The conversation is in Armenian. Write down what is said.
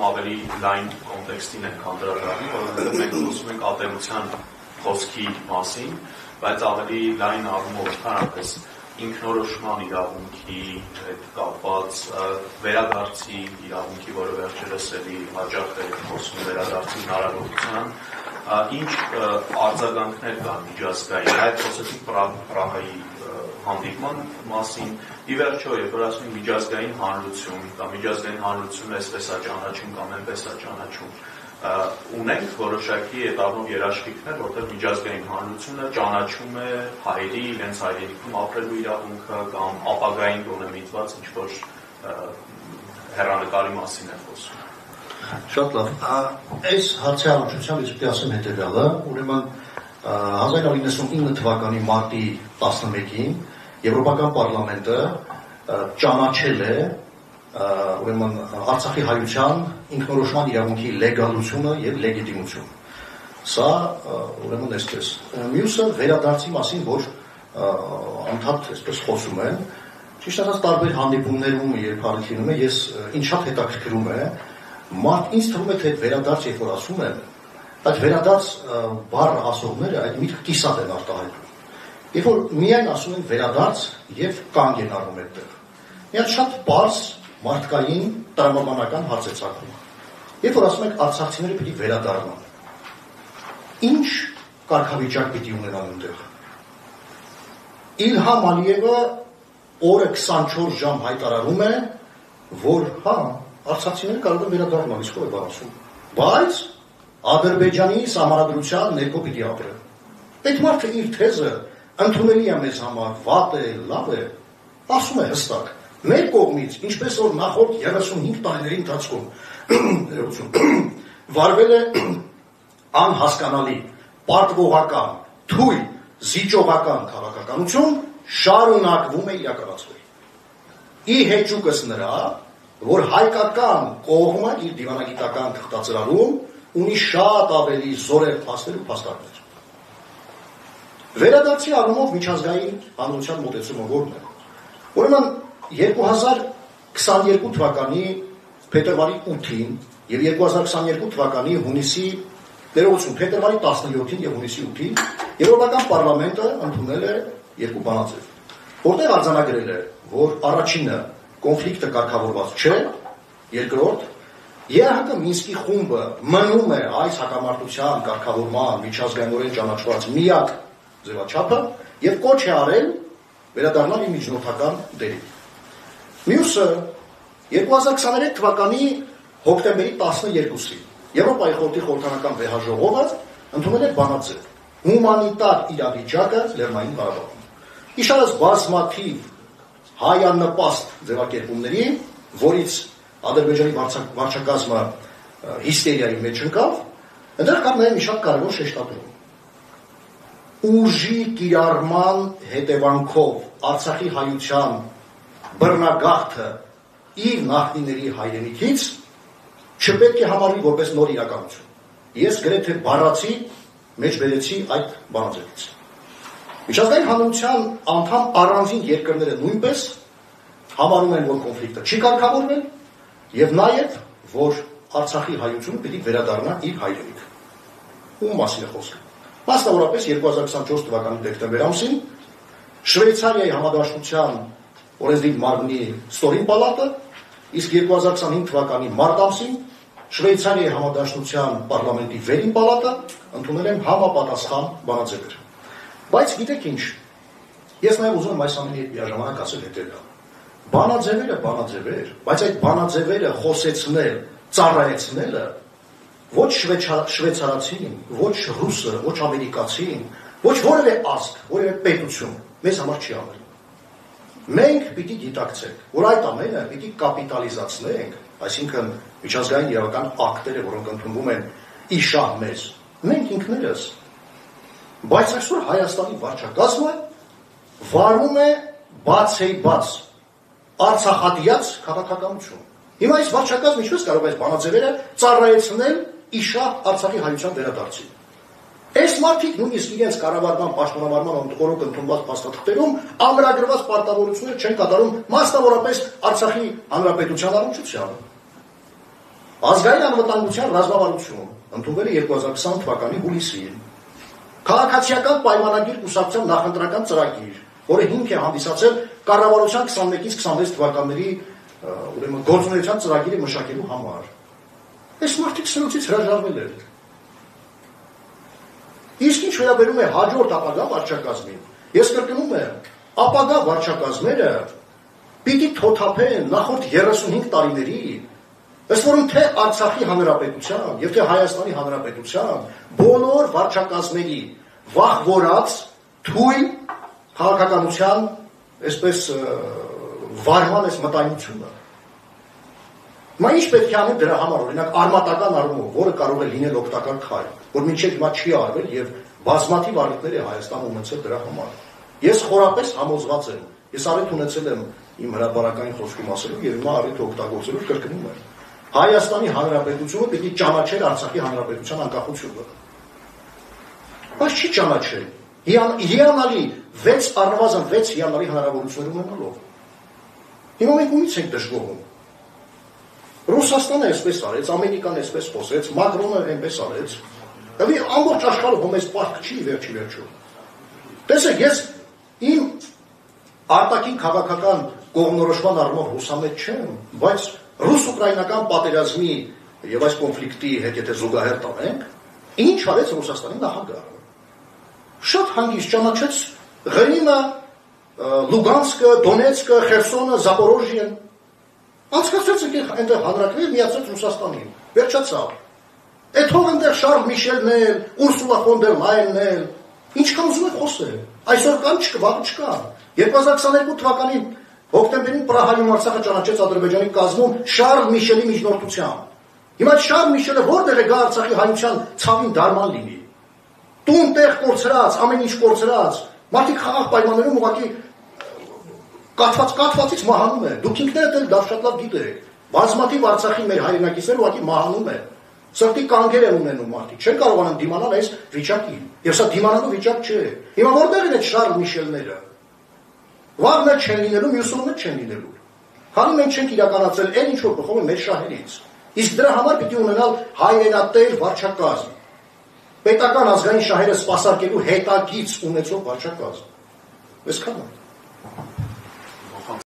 ավելի լայն կոնտեքստին ենք անդրադառնում, որովհետև մենք խոսում ենք ատելության խոսքի մասին, բայց ավելի լայն առումով ընդհանրապես ինքնորոշման իրավունքի հետ կապված վերադարձի իրավունքի, որը վերջերս էլի հաճախ է խոսում վերադարձի հնարավորության, ինչ արձագանքներ կան միջազգային, այդ խոսեցինք Պրահայի հանդիպման մասին, ի վերջո, երբ որ ասում ենք միջազգային հանրություն, կամ միջազգային հանրությունը այսպես է ճանաչում կամ այնպես է ճանաչում, ունենք որոշակի этаբով երաշխիքներ, որտեղ միջազգային հանրությունը ճանաչում է հայերի, իրենց հայրենիքում ապրելու իրավունքը կամ ապագային գոնե միտված ինչ-որ հեռանկարի մասին է խոսում։ Շատ լավ։ Այս հարցի առնչությամբ ես պետք է ասեմ հետևյալը, ուրեմն 1999 թվականի մարտի 11-ին Եվրոպական պարլամենտը ճանաչել է ուրեմն Արցախի հայության ինքնորոշման իրավունքի լեգալությունը եւ լեգիտիմությունը։ Սա ուրեմն այսպես։ Մյուսը վերադարձի մասին, որ անդադ այսպես խոսում են, ճիշտ ասած տարբեր հանդիպումներում երբ հարցնում է, ես ինչ շատ հետաքրքրում է, մարդ ինձ թվում է թե վերադարձ երբ որ ասում են, այդ վերադարձ բառը ասողները այդ միտքը կիսատ են արտահայտում։ Երբ որ միայն ասում են վերադարձ եւ կանգ են առնում այդտեղ։ Միած շատ բարձ մարդկային տրամաբանական հարց է ցակվում։ Երբ որ ասում ենք արցախցիները պիտի վերադառնան, ինչ կարգավիճակ պիտի ունենան այնտեղ։ Իլհամ Ալիևը օրը 24 ժամ հայտարարում է, որ հա, արցախցիները կարող են վերադառնալ, իսկ ով է ասում։ Բայց Ադրբեջանի սահմանադրության ներքո պիտի ապրեն։ Այդ մարդը իր թեզը ընդունելի է մեզ համար, վատ է, լավ է, ասում է հստակ։ Մեր կողմից, ինչպես որ նախորդ 35 տարիների ընթացքում վարվել է անհասկանալի, պարտվողական, թույլ, զիջողական քաղաքականություն, շարունակվում է իրականացվել։ Ի հեճուկս նրա, որ հայկական կողմը իր դիվանագիտական թղթածրարում ունի շատ ավելի զորեր փաստեր ու փաստարկներ։ Վերադարձի առումով միջազգային հանրության մոտեցումը որն է։ Ուրեմն 2022 թվականի փետրվարի 8-ին եւ 2022 թվականի հունիսի փետրվարի 17-ին եւ հունիսի 8-ին Եվրոպական պարլամենտը ընդունել է երկու բանաձև, որտեղ արձանագրել է, որ առաջինը կոնֆլիկտը կարգավորված չէ, երկրորդ ԵԱՀԿ Մինսկի խումբը մնում է այս հակամարտության կարգավորման միջազգայինորեն ճանաչված միակ ձևաչափը եւ կոչ է արել վերադառնալ իր միջնորդական դերին։ Մյուսը 2023 թվականի հոկտեմբերի 12-ին Եվրոպայի խորհրդի խորհրդանական վեհաժողովը ընդունել է բանաձև հումանիտար իրավիճակը Լեռնային Ղարաբաղում։ Իշարած բազմաթիվ հայանպաստ ձևակերպումների, որից Ադրբեջանի վարչակազմը հիստերիայի մեջ ընկավ, այնտեղ կար նաև մի շատ կարևոր շեշտադրում։ Ուժի կիրառման հետևանքով Արցախի հայության բռնագաղթը իր նախնիների հայրենիքից չպետք է համարվի որպես նոր իրականություն։ Ես գրեթե բառացի մեջ բերեցի այդ բանաձևից։ Միջազգային հանրության անդամ առանձին երկրները նույնպես համարում են, որ կոնֆլիկտը չի կարգավորվել եւ նաեւ որ Արցախի հայությունը պիտի վերադառնա իր հայրենիք։ Ում մասին է խոսքը։ Մասնավորապես 2024 թվականի դեկտեմբեր ամսին Շվեյցարիայի համադաշնության օրենսդիր մարմնի ստորին պալատը, իսկ 2025 թվականի մարտ ամսին Շվեյցարիայի համադաշնության պարլամենտի վերին պալատը ընդունել են համապատասխան բանաձևեր։ Բայց գիտեք ինչ, ես նաև ուզում եմ այս ամենի հետ միաժամանակ ասել հետևյալը։ Բանաձևեր, բայց այդ բանաձևերը խոսեցնել, ծառայեցնելը ոչ շվեյցարացին, ոչ ռուսը, ոչ ամերիկացին, ոչ որևէ ազգ, որևէ պետություն մեզ համար չի անել։ Մենք պիտի գիտակցենք, որ այդ ամենը պիտի կապիտալիզացնենք, այսինքն միջազգային իրավական ակտերը, որոնք ընդունվում են իշահ մեզ, մենք ինքներս։ Բայց այսօր Հայաստանի վարչակազմը վարում է բաց արցախատիաց քաղաքականություն։ Հիմա այս վարչակազմը ինչպես կարող է այս բանաձևերը ծառայեցնել իշահ Արցախի հայության վերադարձին։ Այս մարդիկ նույնիսկ իրենց կառավարման պաշտոնավարման օրոք ընդունված փաստաթղթերում ամրագրված պարտավորություններ չեն կատարում մասնավորապես Արցախի հանրապետության առնչությամբ։ Ազգային անվտանգության ռազմավարություն ընդունվել է 2020 թվականի հուլիսին։ Քաղաքացիական պայմանագիր կուսակցության նախընտրական ծրագիր, որը հիմք է հանդիսացել կառավարության 21-ից 26 թվականների ուրեմն գործունեության ծրագիրը մշակելու համար։ Այս մարդիկ սրանցից հրաժարվել են։ Իսկ ինչ վերաբերում է հաջորդ ապագա վարչակազմին, ես կրկնում եմ, ապագա վարչակազմերը պիտի թոթափեն նախորդ 35 տարիների, ըստ որում թե Արցախի հանրապետության եւ թե Հայաստանի հանրապետության բոլոր վարչակազմերի վախվորած թույլ քաղաքականության այսպես վարման այս մտայնությունը։ Մա ինչ պետք է անել դրա համար, օրինակ արմատական առումով, որը կարող է լինել օգտակար քայլ, որ մինչև հիմա չի արվել եւ բազմաթիվ առիթներ է Հայաստանը ունեցել դրա համար։ Ես խորապես համոզված եմ, ես առիթ ունեցել եմ իմ հրապարակային խոսքում ասելու եւ հիմա առիթ օգտագործելու կրկնում եմ։ Հայաստանի հանրապետությունը պիտի ճանաչեր Արցախի հանրապետության անկախությունը։ Բայց չի ճանաչել։ Հիանալի 6 առնվազն 6 հիանալի հնարավորություններ ունենալով։ Հիմա մենք ումից ենք դժգոհում։ Ռուսաստանը այսպես արեց, Ամերիկան այսպես խոսեց, Մակրոնը այնպես արեց։ Եվ ամբողջ աշխարհը ոմես պարտք չի վերջի վերջո։ Տեսեք, ես իմ արտաքին քաղաքական կողմնորոշման առումով հուսամետ չեմ, բայց ռուս-ուկրաինական պատերազմի եւ այս կոնֆլիկտի հետ եթե զուգահեռ տանենք, ինչ արեց Ռուսաստանի նախագահը։ Շատ հանգիստ ճանաչեց Ղրիմը, Լուգանսկը, Դոնեցկը, Խերսոնը, Զապորոժիեն։ Անցկացրեց այնտեղ հանրակրվի միացրեց Ռուսաստանին։ Վերջացավ։ Այդ հող այնտեղ Շարլ Միշելն էլ, Ուրսուլա ֆոն դեր Լայենն էլ, ինչքան ուզում եք խոսել։ Այսօր կան չկա, վաղ չկա։ 2022 թվականի հոկտեմբերին Պրահայում Արցախը ճանաչեց Ադրբեջանի կազմում Շարլ Միշելի միջնորդությամբ։ Հիմա Շարլ Միշելը որտեղ է գա Արցախի հայության ցավին դարման լինի։ Տուն տեղ կորցրած, ամեն ինչ կորցրած, մարդիկ խաղաղ պայմաններում ուղղակի կաթվածից մահանում է։ Դուք ինքներդ էլ դա շատ լավ գիտեք։ Բազմաթիվ Արցախի մեր հայրենակիցներ ուղղակի մահանում են։ Սրտի կանգեր են ունենում մարդիկ, չեն կարողանում դիմանալ այս վիճակին։ Եվ սա դիմանալու վիճակ չէ։ Հիմա որտեղ են այդ Շարլ Միշելները։ Վաղն էլ չեն լինելու, մյուսում էլ չեն լինելու։ Քանի մենք չենք իրականացրել այն ինչ որ բխում է մեր շահերից։ Իսկ դրա համար պիտի ունենալ հայրենատեր վարչակազմ։ Պետական ազգային շահերը սպասարկելու հետագիծ ունեցող վարչակազմ։ Այսքանը։